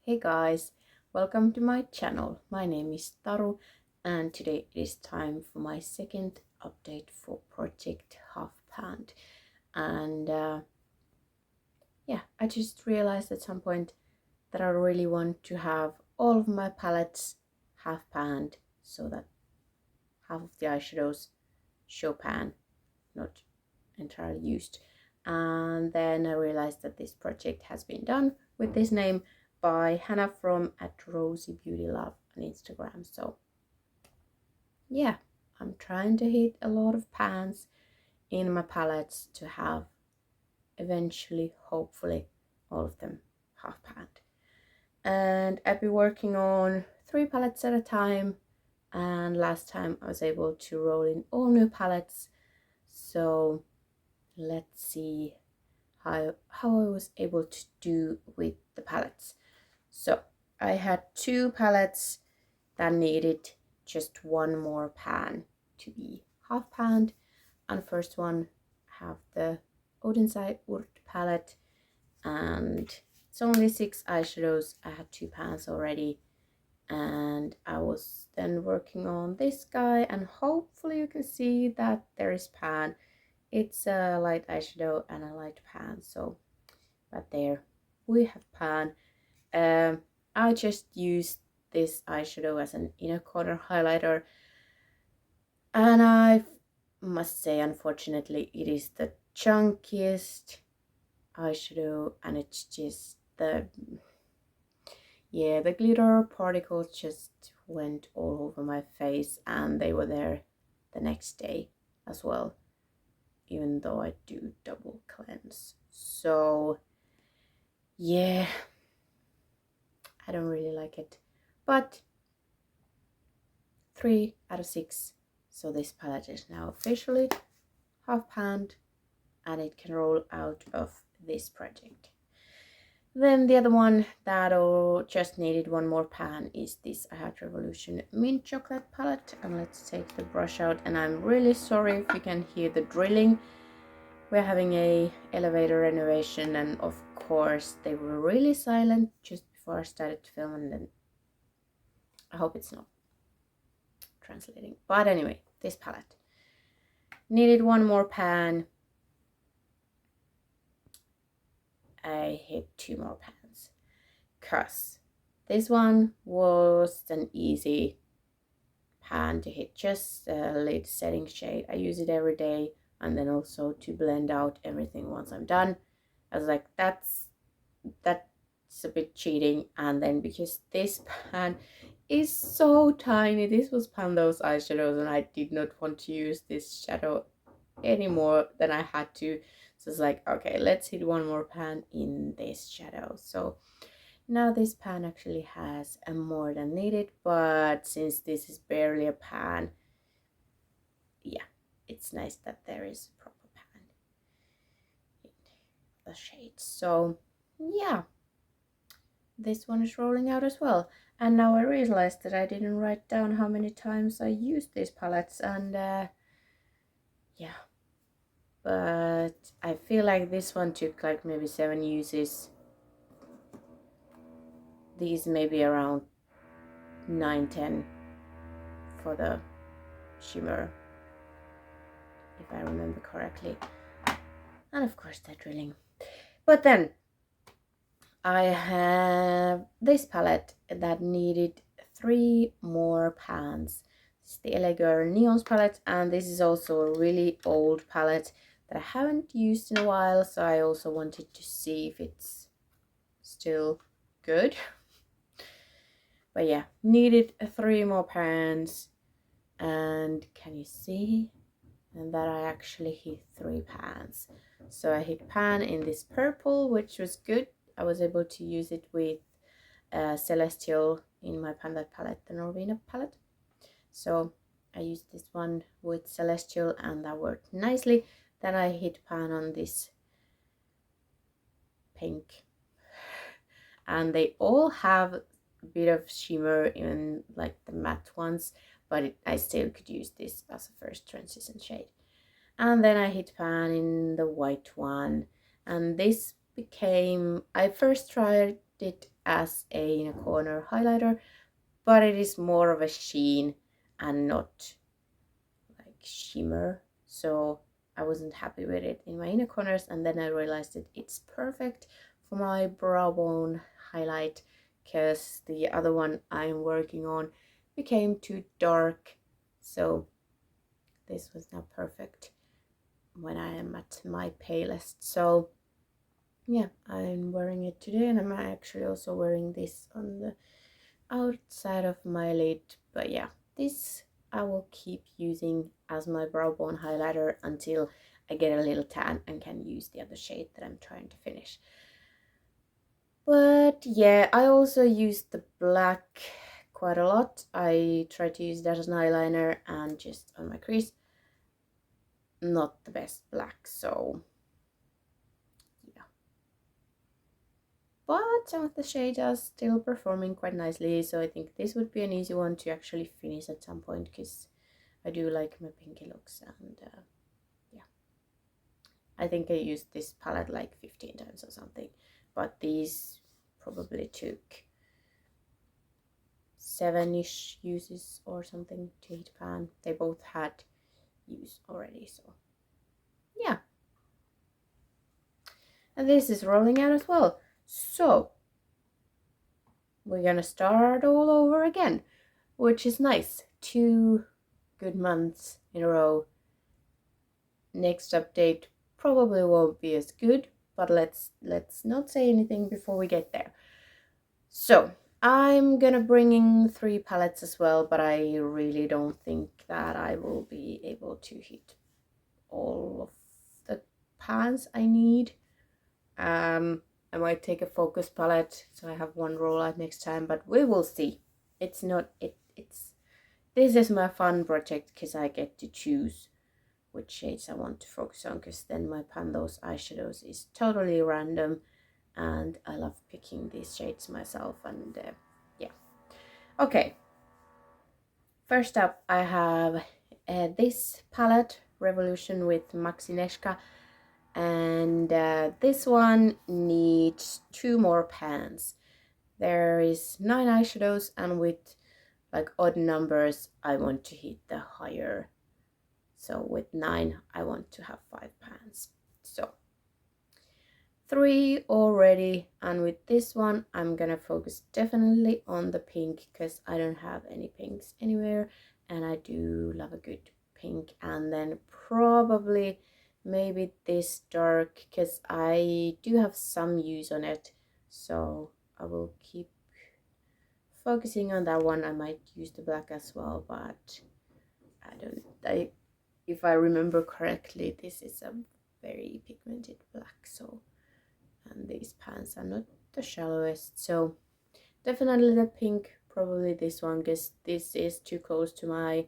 Hey guys, welcome to my channel. My name is Taru and today it is time for my second update for Project Half Pant. And I just realized at some point that I really want to have all of my palettes half panned so that half of the eyeshadows show pan, not entirely used. And then I realized that this project has been done with this name by Hannah from @RosieBeautyLove on Instagram. So yeah, I'm trying to hit a lot of pans in my palettes to have eventually, hopefully, all of them half panned. And I've been working on 3 palettes at a time, and last time I was able to roll in all new palettes. So let's see how I was able to do with the palettes. So I had 2 palettes that needed just one more pan to be half panned, and first one have the Oden Side W palette, and it's only 6 eyeshadows. I had 2 pans already, and I was then working on this guy, and hopefully you can see that there is pan. It's a light eyeshadow and a light pan, so but there we have pan. I just used this eyeshadow as an inner corner highlighter, and I must say, unfortunately, it is the chunkiest eyeshadow, and it's just the glitter particles just went all over my face, and they were there the next day as well, even though I do double cleanse. So yeah, I don't really like it, but 3 out of 6. So this palette is now officially half panned, and it can roll out of this project. Then the other one that just needed one more pan is this I Had Revolution Mint Chocolate palette. And let's take the brush out, and I'm really sorry if you can hear the drilling. We're having a elevator renovation, and of course they were really silent just before I started to film, and then I hope it's not translating. But anyway, this palette needed one more pan. I hit 2 more pans because this one was an easy pan to hit, just a lid setting shade. I use it every day, and then also to blend out everything once I'm done. I was like, that's a bit cheating. And then because this pan is so tiny, this was Pando's eyeshadows, and I did not want to use this shadow any more than I had to. So it's like, okay, let's hit one more pan in this shadow. So now this pan actually has a more than needed, but since this is barely a pan, yeah, it's nice that there is a proper pan in the shade. So yeah, this one is rolling out as well. And now I realized that I didn't write down how many times I used these palettes, and yeah, but I feel like this one took like maybe 7 uses. These maybe around 9-10 for the shimmer, if I remember correctly. And of course the drilling. But then I have this palette that needed 3 more pans. It's the LA Girl Neons palette, and this is also a really old palette that I haven't used in a while, so I also wanted to see if it's still good. But yeah, needed 3 more pans, and can you see? And that I actually hit 3 pans. So I hit pan in this purple, which was good. I was able to use it with Celestial in my pan that palette, the Norvina palette. So I used this one with Celestial, and that worked nicely. Then I hit pan on this pink, and they all have a bit of shimmer in like the matte ones, but I still could use this as a first transition shade. And then I hit pan in the white one, and this became, I first tried it as a inner corner highlighter, but it is more of a sheen and not like shimmer, so I wasn't happy with it in my inner corners, and then I realized that it's perfect for my brow bone highlight because the other one I'm working on became too dark, so this was now perfect when I am at my palest. So yeah, I'm wearing it today, and I'm actually also wearing this on the outside of my lid. But yeah, this I will keep using as my brow bone highlighter until I get a little tan and can use the other shade that I'm trying to finish. But yeah, I also use the black quite a lot. I try to use that as an eyeliner and just on my crease. Not the best black, so yeah. But some of the shades are still performing quite nicely, so I think this would be an easy one to actually finish at some point because I do like my pinky looks, and yeah. I think I used this palette like 15 times or something, but these probably took 7-ish uses or something to heat pan. They both had use already, so yeah. And this is rolling out as well, so we're gonna start all over again, which is nice. 2 good months in a row. Next update probably won't be as good, but let's not say anything before we get there. So I'm gonna bring in 3 palettes as well, but I really don't think that I will be able to hit all of the pans I need. I might take a focus palette so I have one rollout next time, but we will see. It's this is my fun project because I get to choose which shades I want to focus on, because then my Pandos eyeshadows is totally random and I love picking these shades myself, and yeah. Okay, first up I have this palette, Revolution with Maxineshka, and this one needs 2 more pans. There is 9 eyeshadows, and with like odd numbers I want to hit the higher, so with 9 I want to have 5 pans. So 3 already, and with this one I'm gonna focus definitely on the pink because I don't have any pinks anywhere, and I do love a good pink. And then probably maybe this dark because I do have some use on it, so I will keep focusing on that one. I might use the black as well, but if I remember correctly, this is a very pigmented black, so, and these pans are not the shallowest, so definitely the pink, probably this one because this is too close to my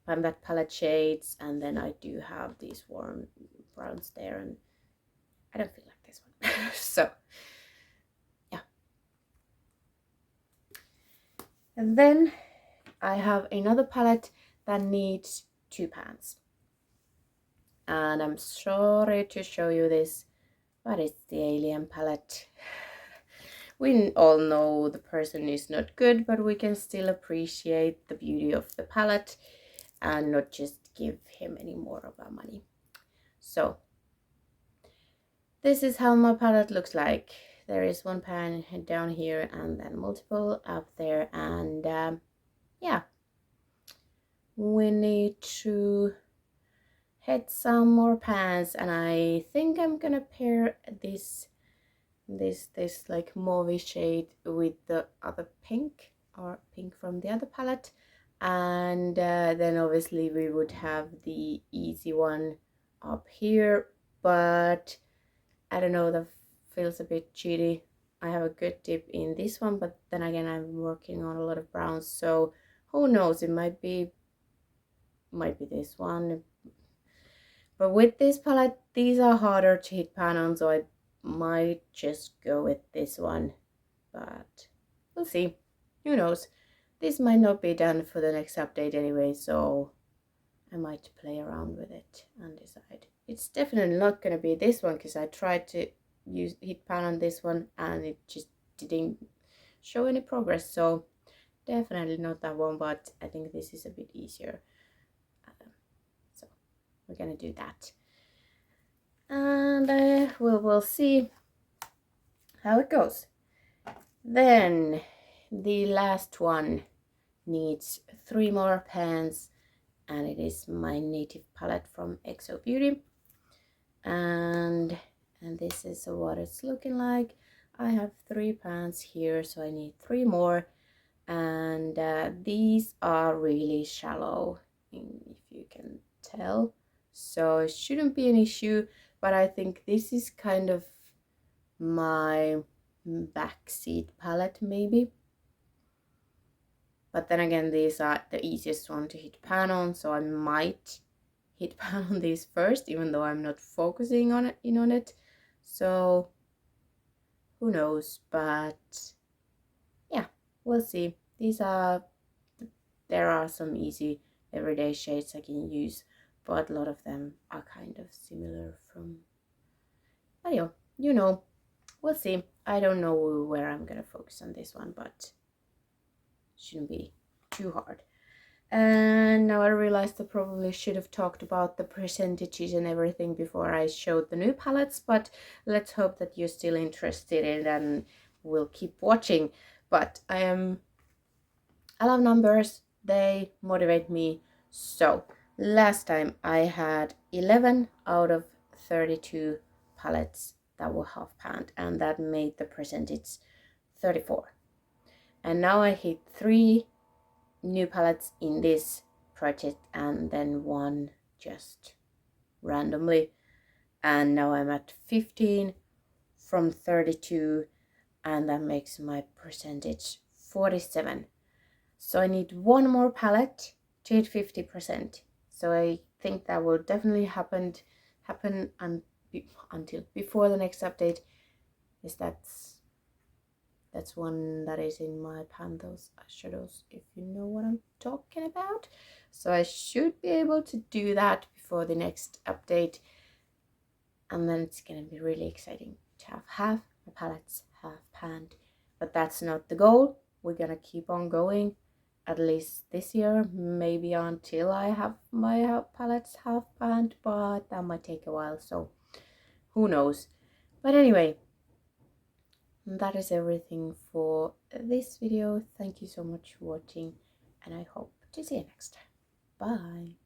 Pambat palette shades, and then I do have these warm browns there, and I don't feel like this one. So yeah. And then I have another palette that needs 2 pans, and I'm sorry to show you this, but it's the Alien palette. We all know the person is not good, but we can still appreciate the beauty of the palette and not just give him any more of our money. So this is how my palette looks like. There is 1 pan down here and then multiple up there, and yeah, we need to hit some more pans, and I think I'm gonna pair this like mauve shade with the other pink, or pink from the other palette, and then obviously we would have the easy one up here, but I don't know, that feels a bit cheaty. I have a good dip in this one, but then again I'm working on a lot of browns, so who knows, it might be this one. But with this palette, these are harder to hit pan on, so I might just go with this one, but we'll see. Who knows? This might not be done for the next update anyway, so I might play around with it and decide. It's definitely not going to be this one because I tried to hit pan on this one and it just didn't show any progress, so definitely not that one, but I think this is a bit easier. So we're gonna do that, and we'll see how it goes. Then the last one needs 3 more pans, and it is my native palette from Exo Beauty, and this is what it's looking like. I have 3 pans here, so I need 3 more, and these are really shallow, if you can tell, so it shouldn't be an issue, but I think this is kind of my backseat palette maybe. But then again, these are the easiest one to hit pan on, so I might hit pan on these first, even though I'm not focusing on it. So who knows? But yeah, we'll see. There are some easy everyday shades I can use, but a lot of them are kind of similar from. Anyway, we'll see. I don't know where I'm gonna focus on this one, but shouldn't be too hard. And now I realized I probably should have talked about the percentages and everything before I showed the new palettes, but let's hope that you're still interested in it and will keep watching. But I love numbers, they motivate me. So last time I had 11 out of 32 palettes that were half pan, and that made the percentage 34. And now I hit 3 new palettes in this project and then 1 just randomly, and now I'm at 15 from 32, and that makes my percentage 47. So I need 1 more palette to hit 50%. So I think that will definitely happen until before the next update. That's one that is in my pan, those eyeshadows, if you know what I'm talking about. So I should be able to do that before the next update, and then it's gonna be really exciting to have half my palettes half panned. But that's not the goal. We're gonna keep on going, at least this year, maybe until I have my palettes half panned, but that might take a while, so who knows. But anyway, that is everything for this video. Thank you so much for watching, and I hope to see you next time. Bye.